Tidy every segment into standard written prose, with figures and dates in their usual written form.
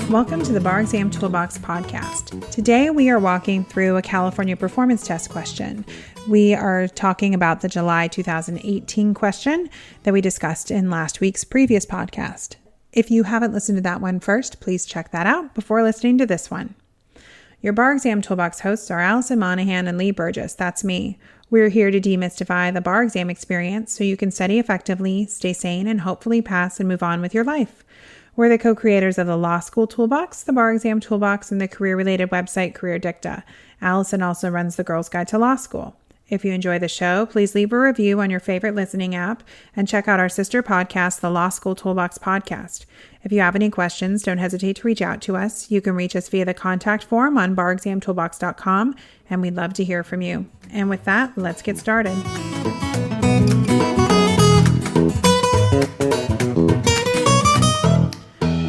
Welcome to the Bar Exam Toolbox podcast. Today we are walking through a California performance test question. We are talking about the July 2018 question that we discussed in last week's previous podcast. If you haven't listened to that one first, please check that out before listening to this one. Your Bar Exam Toolbox hosts are Alison Monahan and Lee Burgess. That's me. We're here to demystify the bar exam experience so you can study effectively, stay sane, and hopefully pass and move on with your life. We're the co-creators of the Law School Toolbox, the Bar Exam Toolbox, and the career-related website Career Dicta. Alison also runs the Girls Guide to Law School. If you enjoy the show, please leave a review on your favorite listening app and check out our sister podcast, the Law School Toolbox Podcast. If you have any questions, don't hesitate to reach out to us. You can reach us via the contact form on barexamtoolbox.com, and we'd love to hear from you. And with that, let's get started.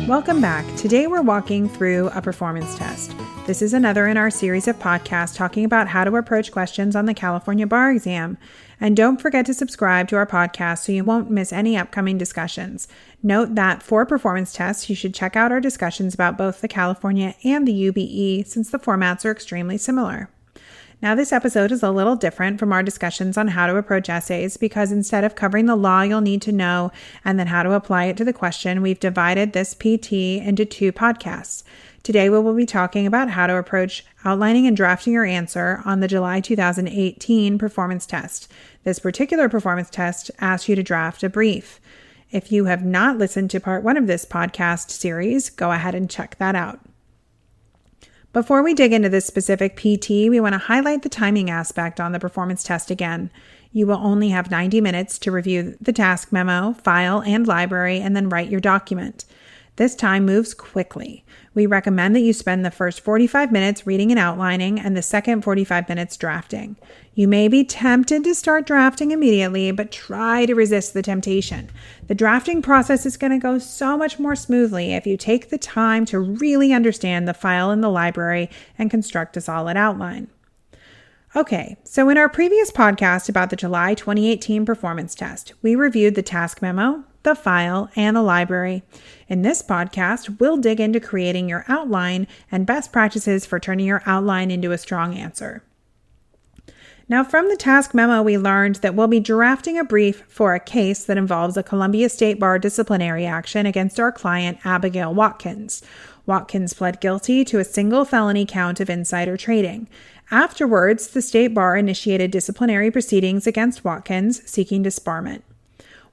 Welcome back. Today we're walking through a performance test. This is another in our series of podcasts talking about how to approach questions on the California bar exam. And don't forget to subscribe to our podcast so you won't miss any upcoming discussions. Note that for performance tests, you should check out our discussions about both the California and the UBE since the formats are extremely similar. Now, this episode is a little different from our discussions on how to approach essays because instead of covering the law you'll need to know and then how to apply it to the question, we've divided this PT into two podcasts. Today, we will be talking about how to approach outlining and drafting your answer on the July 2018 performance test. This particular performance test asks you to draft a brief. If you have not listened to part one of this podcast series, go ahead and check that out. Before we dig into this specific PT, we want to highlight the timing aspect on the performance test again. You will only have 90 minutes to review the task memo, file, and library, and then write your document. This time moves quickly. We recommend that you spend the first 45 minutes reading and outlining and the second 45 minutes drafting. You may be tempted to start drafting immediately, but try to resist the temptation. The drafting process is going to go so much more smoothly if you take the time to really understand the file in the library and construct a solid outline. Okay, so in our previous podcast about the July 2018 performance test, we reviewed the task memo, the file, and the library. In this podcast, we'll dig into creating your outline and best practices for turning your outline into a strong answer. Now, from the task memo, we learned that we'll be drafting a brief for a case that involves a Columbia State Bar disciplinary action against our client, Abigail Watkins. Watkins pled guilty to a single felony count of insider trading. Afterwards, the State Bar initiated disciplinary proceedings against Watkins, seeking disbarment.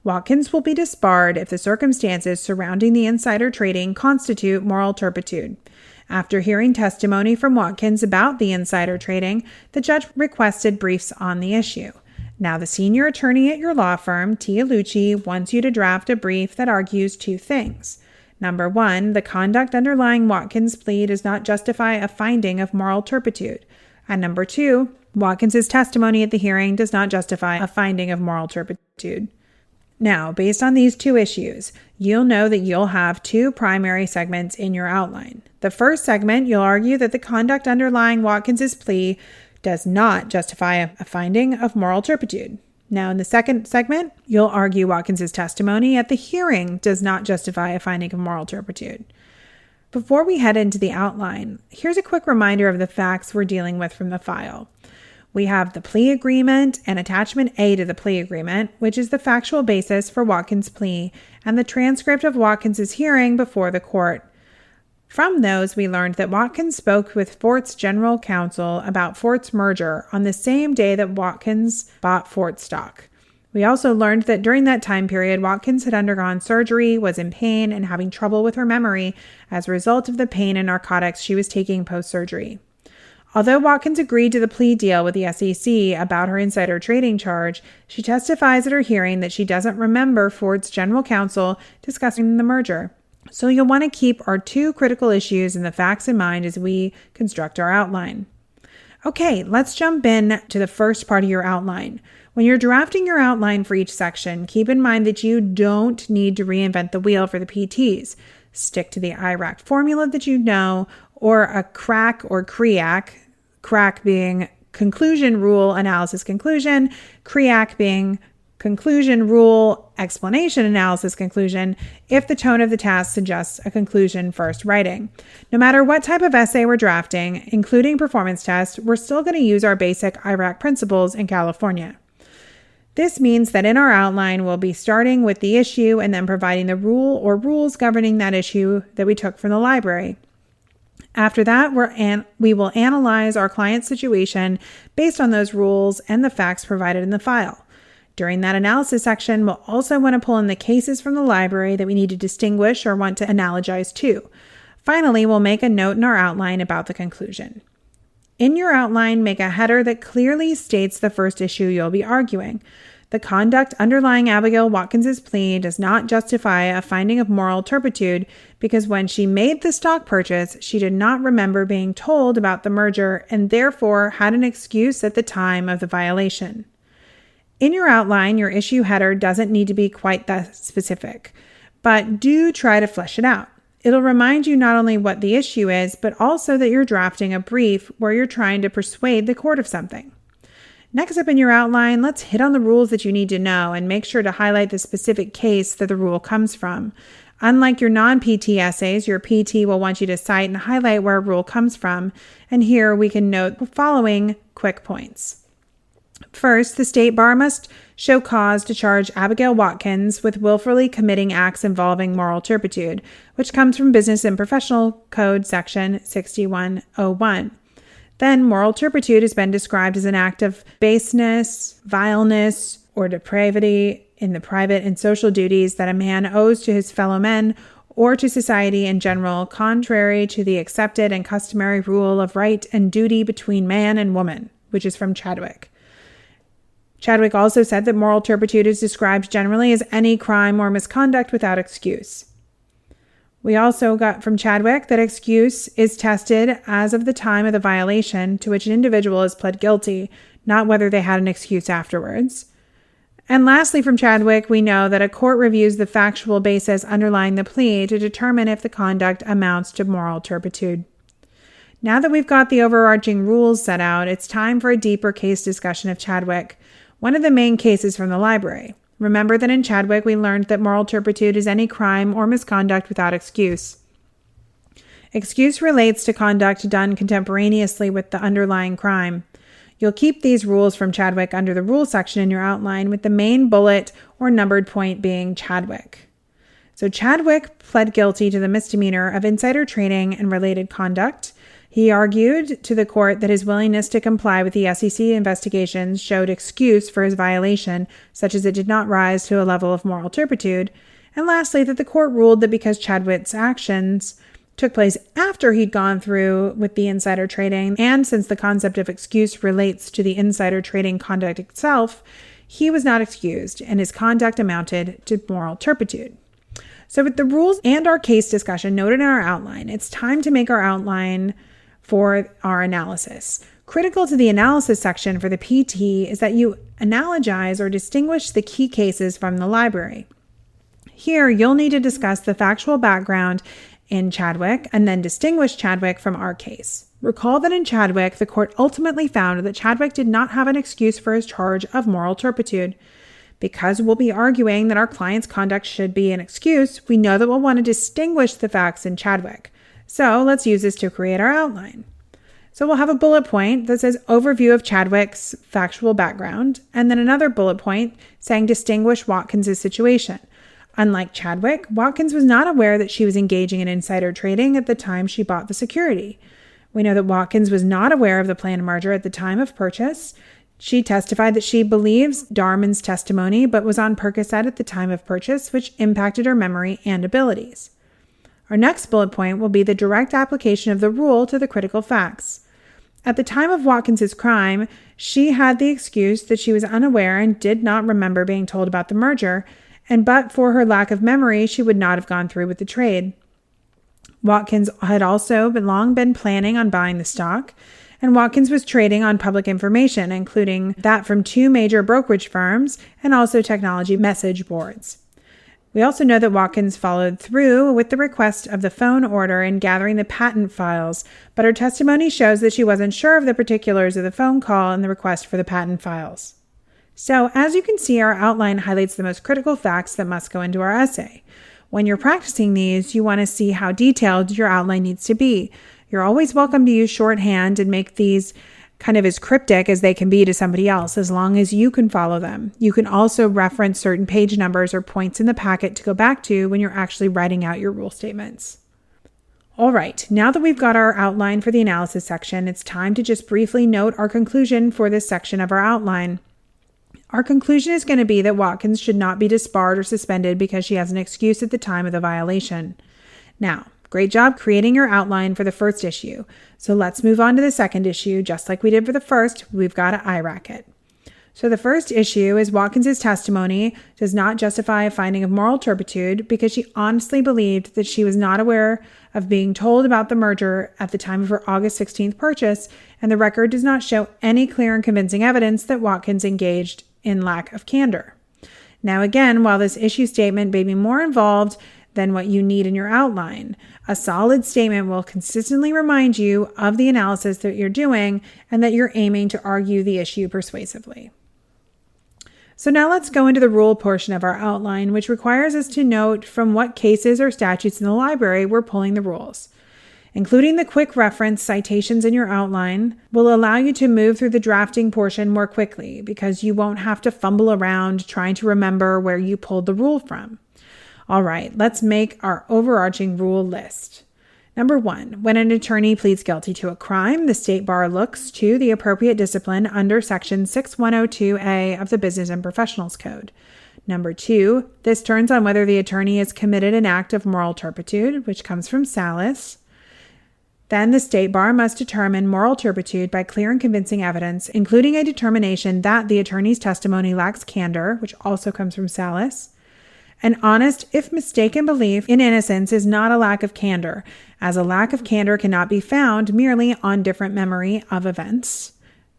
Watkins will be disbarred if the circumstances surrounding the insider trading constitute moral turpitude. After hearing testimony from Watkins about the insider trading, the judge requested briefs on the issue. Now, the senior attorney at your law firm, Tia Lucci, wants you to draft a brief that argues two things. Number one, the conduct underlying Watkins' plea does not justify a finding of moral turpitude. And number two, Watkins' testimony at the hearing does not justify a finding of moral turpitude. Now, based on these two issues, you'll know that you'll have two primary segments in your outline. The first segment, you'll argue that the conduct underlying Watkins' plea does not justify a finding of moral turpitude. Now, in the second segment, you'll argue Watkins' testimony at the hearing does not justify a finding of moral turpitude. Before we head into the outline, here's a quick reminder of the facts we're dealing with from the file. We have the plea agreement and attachment A to the plea agreement, which is the factual basis for Watkins' plea, and the transcript of Watkins' hearing before the court. From those, we learned that Watkins spoke with Fort's general counsel about Fort's merger on the same day that Watkins bought Fort stock. We also learned that during that time period, Watkins had undergone surgery, was in pain, and having trouble with her memory as a result of the pain and narcotics she was taking post-surgery. Although Watkins agreed to the plea deal with the SEC about her insider trading charge, she testifies at her hearing that she doesn't remember Ford's general counsel discussing the merger. So you'll want to keep our two critical issues and the facts in mind as we construct our outline. Okay, let's jump in to the first part of your outline. When you're drafting your outline for each section, keep in mind that you don't need to reinvent the wheel for the PTs. Stick to the IRAC formula that you know, or a CRAC or CREAC, CRAC being conclusion, rule, analysis, conclusion, CREAC being conclusion, rule, explanation, analysis, conclusion, if the tone of the task suggests a conclusion first writing. No matter what type of essay we're drafting, including performance tests, we're still going to use our basic IRAC principles in California. This means that in our outline, we'll be starting with the issue and then providing the rule or rules governing that issue that we took from the library. After that, we will analyze our client's situation based on those rules and the facts provided in the file. During that analysis section, we'll also want to pull in the cases from the library that we need to distinguish or want to analogize to. Finally, we'll make a note in our outline about the conclusion. In your outline, make a header that clearly states the first issue you'll be arguing. The conduct underlying Abigail Watkins's plea does not justify a finding of moral turpitude because when she made the stock purchase, she did not remember being told about the merger and therefore had an excuse at the time of the violation. In your outline, your issue header doesn't need to be quite that specific, but do try to flesh it out. It'll remind you not only what the issue is, but also that you're drafting a brief where you're trying to persuade the court of something. Next up in your outline, let's hit on the rules that you need to know and make sure to highlight the specific case that the rule comes from. Unlike your non-PT essays, your PT will want you to cite and highlight where a rule comes from, and here we can note the following quick points. First, the state bar must show cause to charge Abigail Watkins with willfully committing acts involving moral turpitude, which comes from Business and Professional Code Section 6101. Then, moral turpitude has been described as an act of baseness, vileness, or depravity in the private and social duties that a man owes to his fellow men or to society in general, contrary to the accepted and customary rule of right and duty between man and woman, which is from Chadwick. Chadwick also said that moral turpitude is described generally as any crime or misconduct without excuse. We also got from Chadwick that excuse is tested as of the time of the violation to which an individual has pled guilty, not whether they had an excuse afterwards. And lastly, from Chadwick, we know that a court reviews the factual basis underlying the plea to determine if the conduct amounts to moral turpitude. Now that we've got the overarching rules set out, it's time for a deeper case discussion of Chadwick, one of the main cases from the library. Remember that in Chadwick, we learned that moral turpitude is any crime or misconduct without excuse. Excuse relates to conduct done contemporaneously with the underlying crime. You'll keep these rules from Chadwick under the rules section in your outline, with the main bullet or numbered point being Chadwick. So Chadwick pled guilty to the misdemeanor of insider trading and related conduct. He argued to the court that his willingness to comply with the SEC investigations showed excuse for his violation, such as it did not rise to a level of moral turpitude. And lastly, that the court ruled that because Chadwick's actions took place after he'd gone through with the insider trading, and since the concept of excuse relates to the insider trading conduct itself, he was not excused, and his conduct amounted to moral turpitude. So with the rules and our case discussion noted in our outline, it's time to make our outline for our analysis. Critical to the analysis section for the PT is that you analogize or distinguish the key cases from the library. Here, you'll need to discuss the factual background in Chadwick and then distinguish Chadwick from our case. Recall that in Chadwick, the court ultimately found that Chadwick did not have an excuse for his charge of moral turpitude. Because we'll be arguing that our client's conduct should be an excuse, we know that we'll want to distinguish the facts in Chadwick. So let's use this to create our outline. So we'll have a bullet point that says overview of Chadwick's factual background, and then another bullet point saying distinguish Watkins' situation. Unlike Chadwick, Watkins was not aware that she was engaging in insider trading at the time she bought the security. We know that Watkins was not aware of the planned merger at the time of purchase. She testified that she believes Darman's testimony, but was on Percocet at the time of purchase, which impacted her memory and abilities. Our next bullet point will be the direct application of the rule to the critical facts. At the time of Watkins' crime, she had the excuse that she was unaware and did not remember being told about the merger, and but for her lack of memory, she would not have gone through with the trade. Watkins had also long been planning on buying the stock, and Watkins was trading on public information, including that from 2 major brokerage firms and also technology message boards. We also know that Watkins followed through with the request of the phone order in gathering the patent files, but her testimony shows that she wasn't sure of the particulars of the phone call and the request for the patent files. So, as you can see, our outline highlights the most critical facts that must go into our essay. When you're practicing these, you want to see how detailed your outline needs to be. You're always welcome to use shorthand and make these kind of as cryptic as they can be to somebody else, as long as you can follow them. You can also reference certain page numbers or points in the packet to go back to when you're actually writing out your rule statements. All right, now that we've got our outline for the analysis section, it's time to just briefly note our conclusion for this section of our outline. Our conclusion is going to be that Watkins should not be disbarred or suspended because she has an excuse at the time of the violation. Now, great job creating your outline for the first issue. So let's move on to the second issue. Just like we did for the first, we've got to IRAC it. So the first issue is Watkins' testimony does not justify a finding of moral turpitude because she honestly believed that she was not aware of being told about the merger at the time of her August 16th purchase, and the record does not show any clear and convincing evidence that Watkins engaged in lack of candor. Now again, while this issue statement may be more involved than what you need in your outline, a solid statement will consistently remind you of the analysis that you're doing and that you're aiming to argue the issue persuasively. So now let's go into the rule portion of our outline, which requires us to note from what cases or statutes in the library we're pulling the rules. Including the quick reference citations in your outline will allow you to move through the drafting portion more quickly because you won't have to fumble around trying to remember where you pulled the rule from. All right, let's make our overarching rule list. Number 1, when an attorney pleads guilty to a crime, the State Bar looks to the appropriate discipline under Section 6102A of the Business and Professionals Code. Number 2, this turns on whether the attorney has committed an act of moral turpitude, which comes from Salas. Then the State Bar must determine moral turpitude by clear and convincing evidence, including a determination that the attorney's testimony lacks candor, which also comes from Salas. An honest, if mistaken, belief in innocence is not a lack of candor, as a lack of candor cannot be found merely on different memory of events.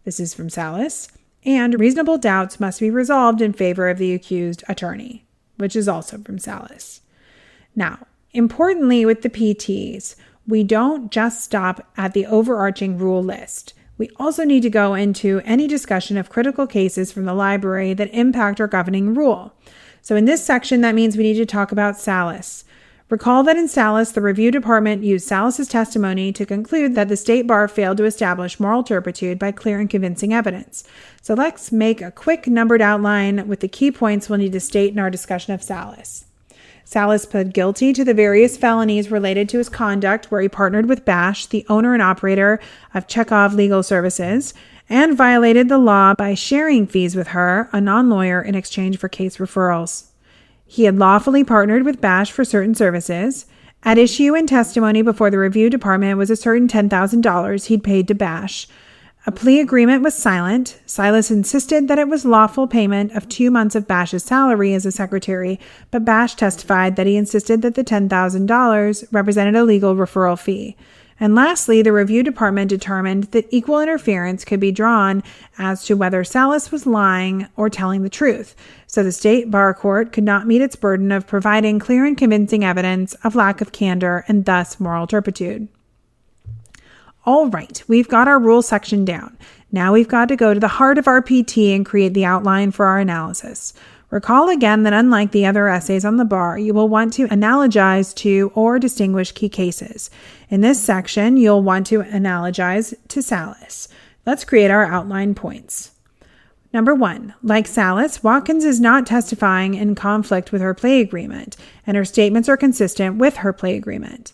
This is from Salas. And reasonable doubts must be resolved in favor of the accused attorney, which is also from Salas. Now, importantly with the PTs, we don't just stop at the overarching rule list. We also need to go into any discussion of critical cases from the library that impact our governing rule. So in this section, that means we need to talk about Salas. Recall that in Salas, the review department used Salas's testimony to conclude that the State Bar failed to establish moral turpitude by clear and convincing evidence. So let's make a quick numbered outline with the key points we'll need to state in our discussion of Salas. Salas pled guilty to the various felonies related to his conduct where he partnered with Bash, the owner and operator of Chekhov Legal Services, and violated the law by sharing fees with her, a non-lawyer, in exchange for case referrals. He had lawfully partnered with Bash for certain services. At issue in testimony before the review department was a certain $10,000 he'd paid to Bash. A plea agreement was silent. Salas insisted that it was lawful payment of 2 months of Bash's salary as a secretary, but Bash testified that he insisted that the $10,000 represented a legal referral fee. And lastly, the review department determined that equal interference could be drawn as to whether Salas was lying or telling the truth, so the State Bar Court could not meet its burden of providing clear and convincing evidence of lack of candor and thus moral turpitude. All right, we've got our rule section down. Now we've got to go to the heart of our PT and create the outline for our analysis. Recall again that unlike the other essays on the bar, you will want to analogize to or distinguish key cases. In this section, you'll want to analogize to Salas. Let's create our outline points. Number 1, like Salas, Watkins is not testifying in conflict with her plea agreement, and her statements are consistent with her plea agreement.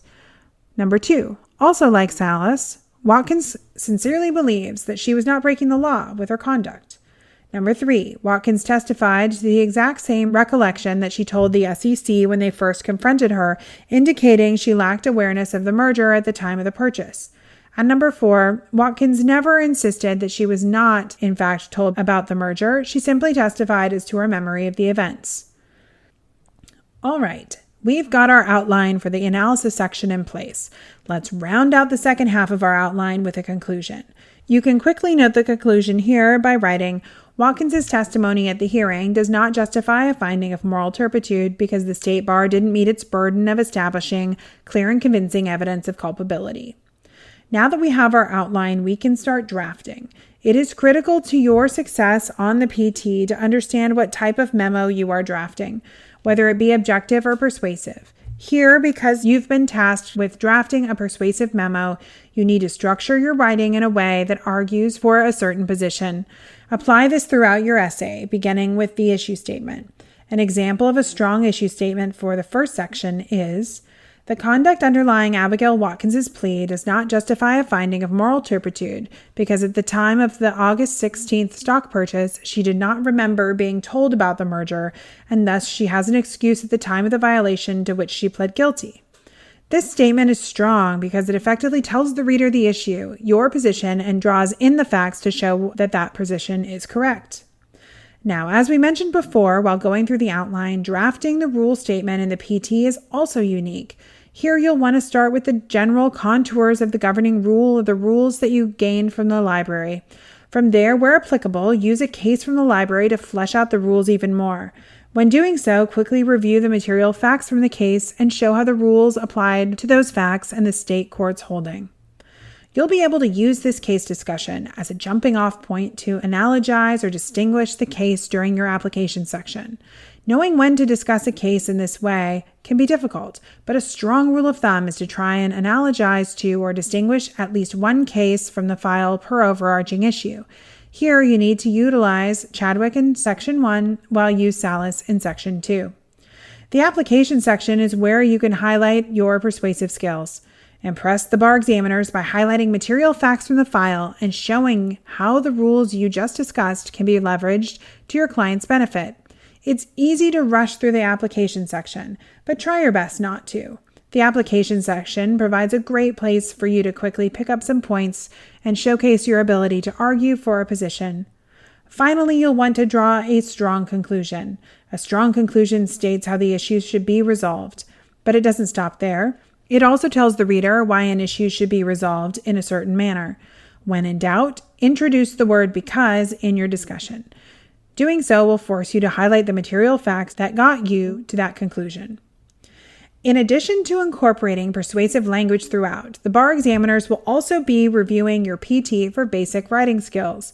Number 2, also like Salas, Watkins sincerely believes that she was not breaking the law with her conduct. Number 3, Watkins testified to the exact same recollection that she told the SEC when they first confronted her, indicating she lacked awareness of the merger at the time of the purchase. And number 4, Watkins never insisted that she was not, in fact, told about the merger. She simply testified as to her memory of the events. All right. We've got our outline for the analysis section in place. Let's round out the second half of our outline with a conclusion. You can quickly note the conclusion here by writing, Watkins' testimony at the hearing does not justify a finding of moral turpitude because the state bar didn't meet its burden of establishing clear and convincing evidence of culpability. Now that we have our outline, we can start drafting. It is critical to your success on the PT to understand what type of memo you are drafting, whether it be objective or persuasive. Here, because you've been tasked with drafting a persuasive memo, you need to structure your writing in a way that argues for a certain position. Apply this throughout your essay, beginning with the issue statement. An example of a strong issue statement for the first section is, the conduct underlying Abigail Watkins' plea does not justify a finding of moral turpitude because at the time of the August 16th stock purchase, she did not remember being told about the merger, and thus she has an excuse at the time of the violation to which she pled guilty. This statement is strong because it effectively tells the reader the issue, your position, and draws in the facts to show that that position is correct. Now, as we mentioned before while going through the outline, drafting the rule statement in the PT is also unique. Here you'll want to start with the general contours of the governing rule or the rules that you gained from the library. From there, where applicable, use a case from the library to flesh out the rules even more. When doing so, quickly review the material facts from the case and show how the rules applied to those facts and the state court's holding. You'll be able to use this case discussion as a jumping off point to analogize or distinguish the case during your application section. Knowing when to discuss a case in this way can be difficult, but a strong rule of thumb is to try and analogize to or distinguish at least one case from the file per overarching issue. Here, you need to utilize Chadwick in Section 1 while use Salas in Section 2. The application section is where you can highlight your persuasive skills. Impress the bar examiners by highlighting material facts from the file and showing how the rules you just discussed can be leveraged to your client's benefit. It's easy to rush through the application section, but try your best not to. The application section provides a great place for you to quickly pick up some points and showcase your ability to argue for a position. Finally, you'll want to draw a strong conclusion. A strong conclusion states how the issues should be resolved, but it doesn't stop there. It also tells the reader why an issue should be resolved in a certain manner. When in doubt, introduce the word because in your discussion. Doing so will force you to highlight the material facts that got you to that conclusion. In addition to incorporating persuasive language throughout, the bar examiners will also be reviewing your PT for basic writing skills.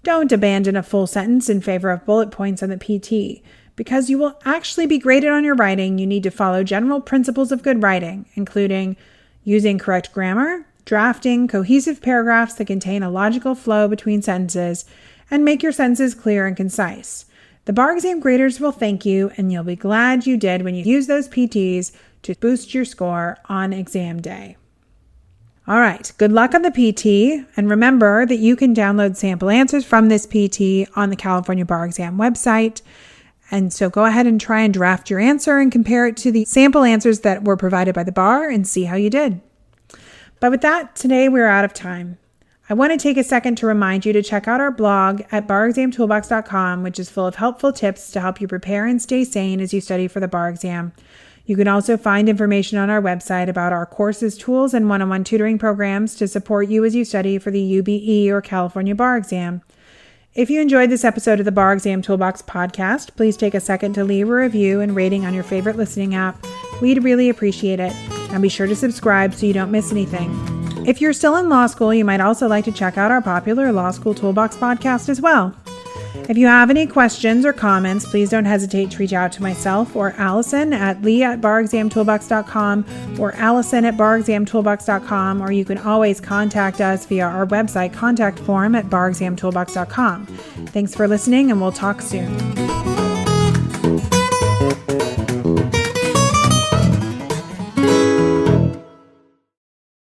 Don't abandon a full sentence in favor of bullet points on the PT. Because you will actually be graded on your writing, you need to follow general principles of good writing, including using correct grammar, drafting cohesive paragraphs that contain a logical flow between sentences, and make your sentences clear and concise. The bar exam graders will thank you, and you'll be glad you did when you use those PTs to boost your score on exam day. All right, good luck on the PT, and remember that you can download sample answers from this PT on the California Bar Exam website. And so go ahead and try and draft your answer and compare it to the sample answers that were provided by the bar and see how you did. But with that, today we're out of time. I want to take a second to remind you to check out our blog at barexamtoolbox.com, which is full of helpful tips to help you prepare and stay sane as you study for the bar exam. You can also find information on our website about our courses, tools, and one-on-one tutoring programs to support you as you study for the UBE or California Bar Exam. If you enjoyed this episode of the Bar Exam Toolbox podcast, please take a second to leave a review and rating on your favorite listening app. We'd really appreciate it. And be sure to subscribe so you don't miss anything. If you're still in law school, you might also like to check out our popular Law School Toolbox podcast as well. If you have any questions or comments, please don't hesitate to reach out to myself or Alison at lee@barexamtoolbox.com or Alison@barexamtoolbox.com, or you can always contact us via our website contact form at barexamtoolbox.com. Thanks for listening, and we'll talk soon.